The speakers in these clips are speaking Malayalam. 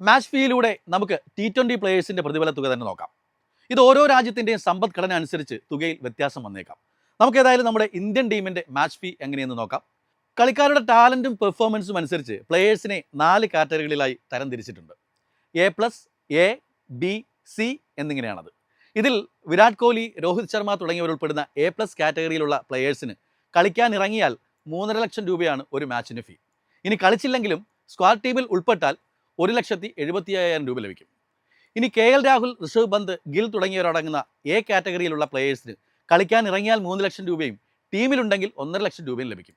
മാച്ച് ഫീയിലൂടെ നമുക്ക് T20 പ്ലേയേഴ്സിൻ്റെ പ്രതിഫല തുക തന്നെ നോക്കാം. ഇത് ഓരോ രാജ്യത്തിൻ്റെയും സമ്പദ്ഘടന അനുസരിച്ച് തുകയിൽ വ്യത്യാസം വന്നേക്കാം. നമുക്ക് ഏതായാലും നമ്മുടെ ഇന്ത്യൻ ടീമിൻ്റെ മാച്ച് ഫീ എങ്ങനെയെന്ന് നോക്കാം. കളിക്കാരുടെ ടാലൻറ്റും പെർഫോമൻസും അനുസരിച്ച് പ്ലേയേഴ്സിനെ 4 കാറ്റഗറികളിലായി തരംതിരിച്ചിട്ടുണ്ട്. A+, A, B, C എന്നിങ്ങനെയാണത്. ഇതിൽ വിരാട് കോഹ്ലി, രോഹിത് ശർമ്മ തുടങ്ങിയവർ ഉൾപ്പെടുന്ന A+ കാറ്റഗറിയിലുള്ള പ്ലേയേഴ്സിന് കളിക്കാനിറങ്ങിയാൽ 3.5 ലക്ഷം രൂപയാണ് ഒരു മാച്ചിന് ഫീ. ഇനി കളിച്ചില്ലെങ്കിലും സ്ക്വാഡ് ടീമിൽ ഉൾപ്പെട്ടാൽ 1,75,000 രൂപ ലഭിക്കും. ഇനി KL രാഹുൽ, ഋഷഭ് പന്ത്, ഗിൽ തുടങ്ങിയവരടങ്ങുന്ന A കാറ്റഗറിയിലുള്ള പ്ലേയേഴ്സിന് കളിക്കാനിറങ്ങിയാൽ 3 ലക്ഷം രൂപയും ടീമിലുണ്ടെങ്കിൽ 1.5 ലക്ഷം രൂപയും ലഭിക്കും.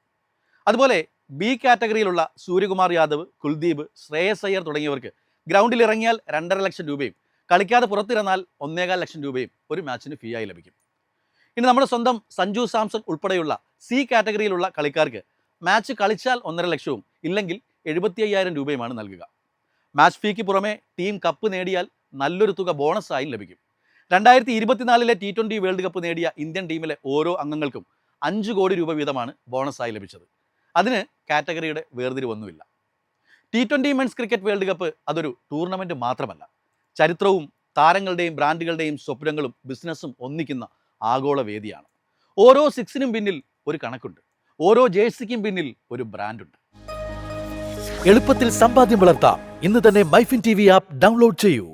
അതുപോലെ B കാറ്റഗറിയിലുള്ള സൂര്യകുമാർ യാദവ്, കുൽദീപ്, ശ്രേയസ് അയ്യർ തുടങ്ങിയവർക്ക് ഗ്രൗണ്ടിൽ ഇറങ്ങിയാൽ 2.5 ലക്ഷം രൂപയും കളിക്കാതെ പുറത്തിരുന്നാൽ 1.25 ലക്ഷം രൂപയും ഒരു മാച്ചിന് ഫീ ആയി ലഭിക്കും. ഇനി നമ്മുടെ സ്വന്തം സഞ്ജു സാംസൺ ഉൾപ്പെടെയുള്ള C കാറ്റഗറിയിലുള്ള കളിക്കാർക്ക് മാച്ച് കളിച്ചാൽ 1.5 ലക്ഷവും ഇല്ലെങ്കിൽ 75,000 രൂപയുമാണ് നൽകുക. മാച്ച് ഫീക്ക് പുറമെ ടീം കപ്പ് നേടിയാൽ നല്ലൊരു തുക ബോണസായി ലഭിക്കും. 2024 T20 വേൾഡ് കപ്പ് നേടിയ ഇന്ത്യൻ ടീമിലെ ഓരോ അംഗങ്ങൾക്കും 5 കോടി രൂപ വീതമാണ് ബോണസായി ലഭിച്ചത്. അതിന് കാറ്റഗറിയുടെ വേർതിരിവൊന്നുമില്ല. T20 men's cricket world cup അതൊരു ടൂർണമെൻറ്റ് മാത്രമല്ല, ചരിത്രവും താരങ്ങളുടെയും ബ്രാൻഡുകളുടെയും സ്വപ്നങ്ങളും ബിസിനസ്സും ഒന്നിക്കുന്ന ആഗോള വേദിയാണ്. ഓരോ സിക്സിനും പിന്നിൽ ഒരു കണക്കുണ്ട്, ഓരോ ജേഴ്സിക്കും പിന്നിൽ ഒരു ബ്രാൻഡുണ്ട്. എളുപ്പത്തിൽ സമ്പാദ്യം വളർത്താം. ഇന്ന് തന്നെ മൈഫിൻ TV ആപ്പ് ഡൗൺലോഡ് ചെയ്യൂ.